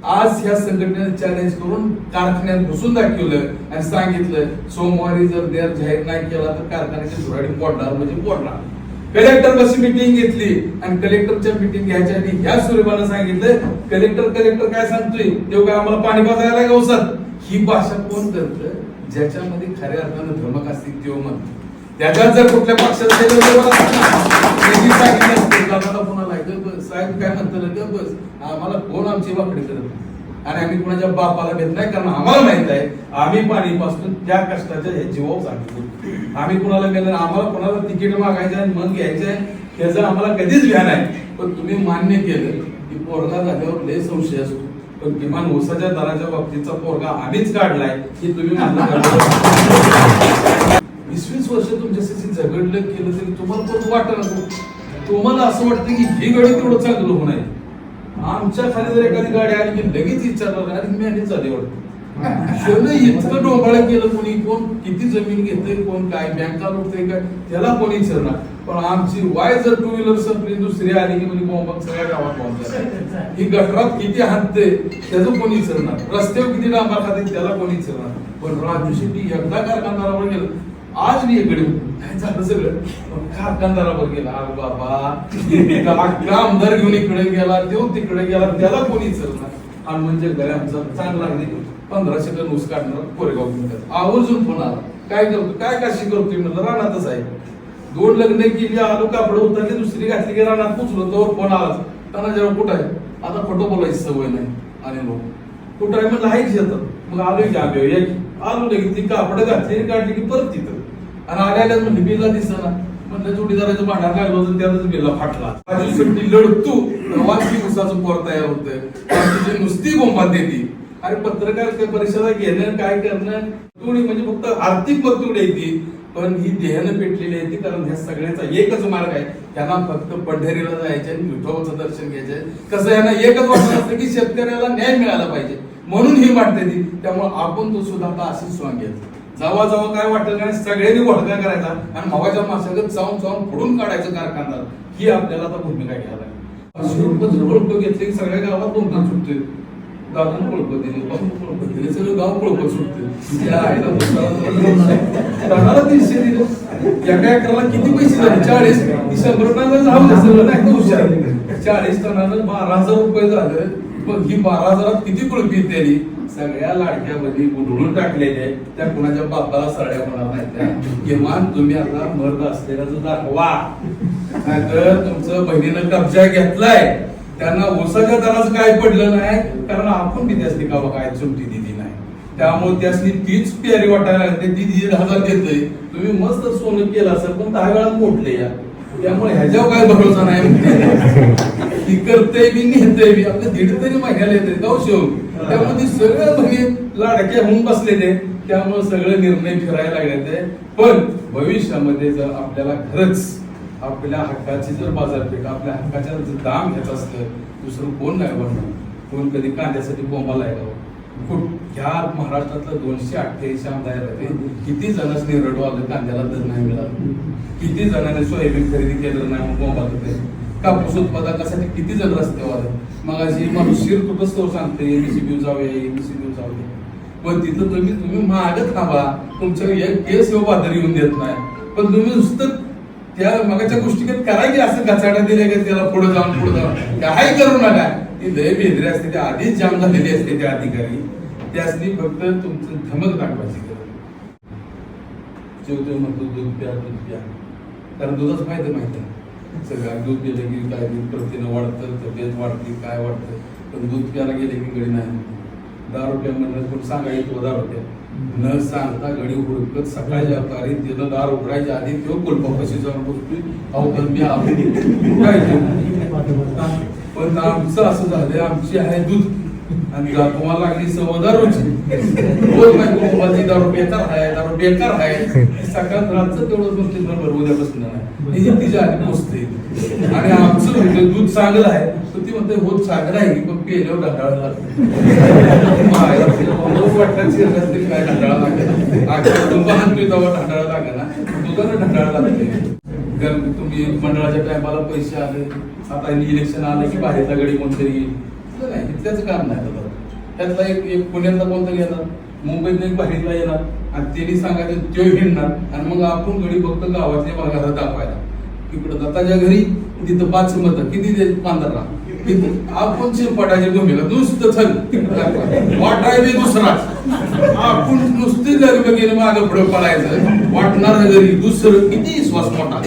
आज ह्या संघटनेने चॅलेंज करून कारखान्यात घुसून दाखवलं आणि सांगितलं सोमवारी जर दर जाहीर नाही केला तर कारखान्याची धुराडी मोडणार म्हणजे मोडणार. कलेक्टर बशी मिटिंग घेतली आणि कलेक्टरच्या मिटिंग घ्यायच्या आधी ह्या सूर्यबाला सांगितलं कलेक्टर काय सांगतोय तेव्हा काय आम्हाला पाणी पाजायला गवसात. ही भाषा कोण करतं? ज्याच्यामध्ये खऱ्या अर्थानं धमक असते तेव्हा म्हणतो. त्याच्यात जर कुठल्या पक्षात साहेब काय म्हणतात बस आम्हाला कोण आमची वाकडी करत नाही आणि आम्ही कुणाच्या बापाला भेट नाही कारण आम्हाला माहित आहे आम्ही पाणी पासून त्या कष्टाच्या हे जीवावर सांगितलं. आम्ही कुणाला गेलं आम्हाला कुणाला तिकीट मागायचं आणि मग घ्यायचंय त्याचं आम्हाला कधीच व्या नाही. पण तुम्ही मान्य केलं की पोरगा झाल्यावर लय संशय असतो पण किमान ऊसाच्या दराच्या बाबतीचा पोरगा आम्हीच काढलाय की तुम्ही मान्य 20-20 वर्ष तुमच्यासाठी झगडलं केलं तरी तुम्हाला पण वाटत नको. तुम्हाला असं वाटतं की ही गाडी तेवढं चांगलं होणार. आमच्या खाली जर एखादी गाडी आली की लगेच विचारलं आणि मी आणि झाले वाटतं इतकं डोंबाळं केलं कोणी कोण किती जमीन घेतोय कोण काय बँका लुटतोय काय त्याला कोणी विचारणार. पण आमची वाय जर टू व्हीलर संपली दुसरी आली की म्हणजे बोंबाग सगळ्या गावात पोहोचणार. ही गटरात किती हाणते त्याचं कोणी विचारणार. रस्त्यावर किती डांबर खाते त्याला कोणी विचारणार. पण राजू शेट्टी एकदा कारखानदारावर गेलं आज मी इकडे काय झालं सगळं कारखानदारावर गेला. अरे बाबा आमदार घेऊन इकडे गेला तो तिकडे गेला त्याला कोणी विचारणार. आणि म्हणजे घरी आमचा चांगला 1500 टन ऊस काढणार कोरेगाव आवर्जून फोन आला काय करतो काय काशी करतोय म्हणलं रानातच आहे. 2 लग्न केली आलो कापड उतरली दुसरी घातली की रानात पोचलो तो फोन आला त्यांना जेव्हा कुठं आहे आता खोटं बोलायची सवय नाही. आणि लोक कुठं आहे म्हणलं हायच येतात मग आलोय की आम्ही आलो लगेच ती कापड घातली काढली की परत तिथं आणि आल्या म्हणजे बिल्ला दिसना म्हणलं जोडीदाराचं भांडण लागलं होतं त्यातच बिल्ला फाटला. राजू शेट्टी लढतो वाचकी उसाचं पोर तयार होतं नुसती बोंबात देते. अरे पत्रकार परिषदा घेणं काय करणं थोडी म्हणजे फक्त आर्थिक मजूर येते पण ही देहानं पेटलेली आहे कारण ह्या सगळ्याचा एकच मार्ग आहे. त्यांना फक्त पंढरीला जायचे आणि विठोबाचं दर्शन घ्यायचंय. कसं यांना एकच वाटत असतं की शेतकऱ्याला न्याय मिळाला पाहिजे म्हणून ही वाटते ती. त्यामुळे आपण तो सुद्धा आता अशीच स्वांग घ्यायचं जावा जावा काय वाटत नाही सगळ्यांनी घोडका करायचा आणि भावाच्या माशागत चावून फोडून काढायचं कारखानदार ही आपल्याला आता भूमिका घ्यायला लागली. घेतले की सगळ्या गावात दोन सुटते गावात कोळपत दिले सगळं गाव कोळपत सुटते. टनाला 300 दिलं एका एकराला किती पैसे झाले 40 100 टनाला झालं सगळं नाही हुशार 40 टनाला 12,000 रुपये झालं. मग ही 12,000 किती कोळपी त्याली सगळ्या लाडक्यामध्ये उधळून टाकलेल्या त्या कुणाच्या बापाला सरड्या होणार नाही. त्या किमान तुम्ही आता मर्द असलेला जो दाखवा नाहीतर तुमचं बहिणीनं कब्जा घेतलाय त्यांना ऊसाच्या दराचं काय पडलं नाही कारण आपण बी त्यासनी का काय सुट्टी दिली नाही. त्यामुळे त्यासनी तीच प्यारी वाटायला लागते ती 1,000 देतोय. तुम्ही मस्त सोनं केलं असेल पण 10 वेळा मोडले या त्यामुळे ह्याच्यावर काय भरोसा नाही. ती करते बी नेते बी आपल्या 1.5 तरी महिन्याला येते गाव शेव. त्यामुळे ती सगळं बहीण लाडक्या होऊन बसलेले त्यामुळे सगळे निर्णय फिरायला लागले. पण भविष्यामध्ये जर आपल्याला खरंच आपल्या हक्काची जर बाजारपेठ आपल्या हक्काच्या जर दाम घेत असतं दुसरं कोण नाही बनणार. कोण कधी कांद्यासाठी बोंबाला आहे ह्या महाराष्ट्रातलं 228 आमदार आहे किती जणांनी रडवालं कांद्याला दर नाही मिळाला. किती जणांनी सोयाबीन खरेदी केलं नाही बोंबाल होते. कापूस उत्पादकासाठी किती जण रस्त्यावर आले. मग अशी माणूस शिर कुठंच तो सांगते एबीसीबी जाऊया. पण तिथं तुम्ही मागत थांबा तुमच्या एक केस बाजारी येऊन देत नाही. पण तुम्ही नुसतं त्या मगाच्या गोष्टी करा की असं कचाडा दिले का त्याला पुढे जाऊन काय करू नका. ती लय बेदरी असते त्या आधीच जाम झालेली असते त्या अधिकारी त्यासनी फक्त तुमचं धमक दाखवायची जेवतो म्हणतो दूध प्या कारण दुधाच माहिती आहे सगळं दूध पिलं की काय प्रथिनं वाढतं तब्येत वाढते काय वाढतं. पण दूध प्यायला गेले की गडी नाही 10 रुपया म्हणलं कोण सांगा येतो 10 रुपया न सांगता गडी हुडकत सकाळी अवतारी तिनं दार उघडायच्या आधी तो कोलपापाशी जाऊन बसतोय अवघड मी पण आमचं असं झालं आमची आहे दूध आणि तुम्हाला लागली 10 रुपये रोज नाही 10 रुपये दारू बेकार आहे सकाळ रातचं तेवढं गोष्टी बरोबर उद्यापासून नाही तिच्या आधी पोचते. आणि आमचं दूध चांगलं आहे तर ती म्हणते होत चांगलं आहे पण पेल्यावर ढांडाळा लागतं काय ढांडाळा लागेल तेव्हा ढांडाळा लागे ना दुधाला ढांडाळा लागते. तुम्ही मंडळाच्या टायमाला पैसे आले आता इलेक्शन आलं की बाहेरचा गडी कोणतरी येईल नाही त्याचं काम नाही. त्यातला एक पुण्यातला कोणता येणार, मुंबईतला एक बाहेरला येणार आणि त्यांनी सांगायचं तो हिंडणार आणि मग आपण घडी फक्त गावातल्या भागाला दाखवायला. इकडं दत्ताच्या घरी तिथं 5 मतं किती 15 तिथं आपण चिरपटाची भूमिका नुसतं थल वाटाय बी दुसराच. आपण नुसते लगबगीनं मागं पुढं पळायचं. वाटणार घरी दुसरं किती विश्वास मोठा,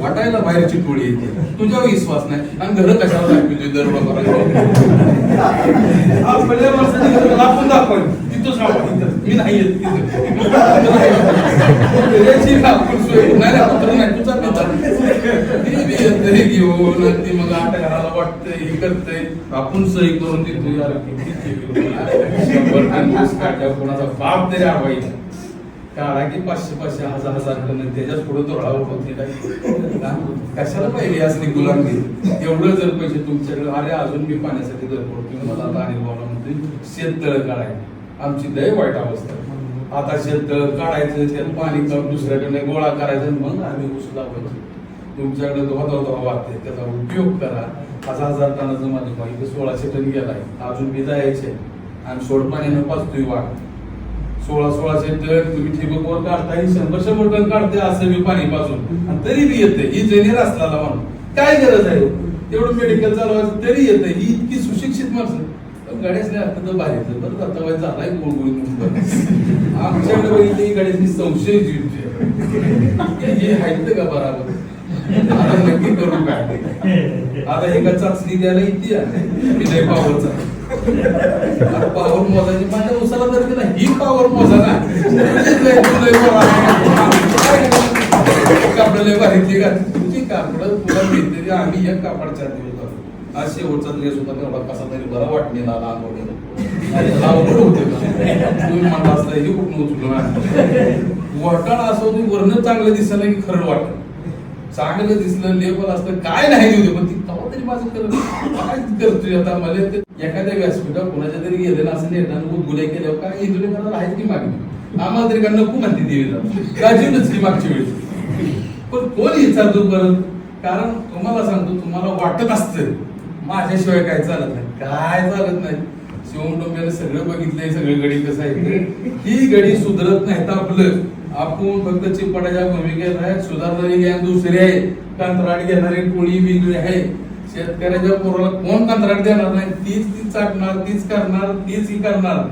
वाटायला बाहेरची टोळी येते, तुझ्यावर विश्वास नाही आणि घर कशाला दाखवतोय दररोज आपल्या माणसाने आपण दाखवायचं तिथंच राहा, मी नाही येत तिथं आपण सोय नाही तुझा ते घेऊन ती मग आठ घराला वाटतंय हे करतंय, आपण सही करून देतो यार कोणाचा बाप तरी आवायचा काढा की 500-500 1000 टन त्याच्याच पुढे तो राहू होते कशाला पाहिजे असली गुलामगिरी. एवढं जर पैसे तुमच्याकडे अरे अजून मी पाण्यासाठी जर तुम्ही मला आता अनिल भावना म्हणते शेततळ काढायचं, आमची लय वाईट अवस्था. आता शेततळ काढायचं त्यात पाणी दुसऱ्याकडे गोळा करायचं मग आम्ही ऊस लावायचं. तुमच्याकडे धोधा वाहते त्याचा उपयोग करा. 1000 टनाचं माझं पाणी 1600 टन गेलाय, अजून बी जायचे आणि सोडपाण्यानं पाचतोय वाट 1600 टन तुम्ही ठिबकवर काढताय 100 टन काढते असं मी पाणी पाजून तरी बी येते. ही इंजिनियर असला म्हणून काय गरज आहे तेवढं मेडिकल चालवायचं तरी येतं. ही इतकी सुशिक्षित माणसं गाड्याच नाही आता तर बाहेर बरं जाता वाय झालाय गोळगोळी म्हणून आमच्याकडे बघितलं ही गाड्याची संशय हे आहेत का बरोबर. आता नक्की करू काय, आता एका चाचणी द्यायला इथे विजय पावरचा पावर मोजायची माझ्या उसाला तर केला ही पावर मोजा ना कापड भारीतली का तुझी कापड तुला मिळते आम्ही एक कापड 4 दिवस करतो. आज शेवटचा ड्रेस होता तेवढा कसा तरी बरा वाटणे ना लहान होते तुम्ही म्हणता असता हे कुठून उचलून वाटाणा असं तुम्ही वर्ण चांगलं दिसलं की खरं वाटत चांगलं दिसलं लेबल असतं काय नाही देऊ पण ती कवा तरी माझं काय करतोय. आता मला एखाद्या व्यासपीठावर कोणाच्या तरी गेले ना असं नेटानं गुन्हे केल्यावर काय इंदुरी करायला आहेत की मागणी आम्हाला तरी का नको म्हणते देवी गाजीवच की मागच्या वेळेस पण कोण विचारतो परत. कारण तुम्हाला सांगतो तुम्हाला वाटत असतं माझ्याशिवाय काय चालत नाही, काय चालत नाही. शिवम डोंब्याने सगळं बघितलंय, सगळी गडी कसं आहे ही गडी सुधरत नाही तर आपलं आपण फक्त चिपटाच्या भूमिकेत आहे. सुधारणारी गॅंग दुसरी आहे, कंत्राट घेणारी टोळी वेगळी आहे. शेतकऱ्याच्या पोराला कोण कंत्राट देणार नाही, तीच चाटणार, तीच करणार, तीच ही करणार.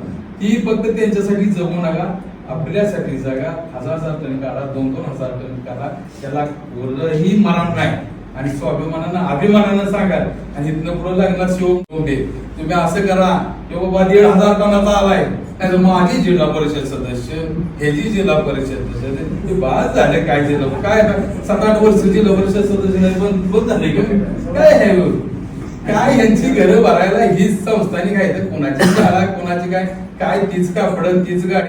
ती फक्त त्यांच्यासाठी जगू नका, आपल्यासाठी जगा. 1000 टन काढा, 2-2 हजार टन काढा, त्याला कोणही मरण नाही आणि स्वाभिमानानं अभिमानानं सांगा. आणि इथनं पुढे लागणार शिवम डोंबे तुम्ही असं करा की बाबा 1,500 टनाचा आलाय नाही तर माझी जिल्हा परिषद सदस्य ह्याची जिल्हा परिषद सदस्य बाद झाले काय जिल्हा काय 7-8 वर्ष जिल्हा परिषद सदस्य नाही पण झाले काय आहे काय ह्यांची घरं भरायला हीच संस्थानिक आहे तर कोणाची शाळा कोणाची काय काय तीच कापड तीच गाडी.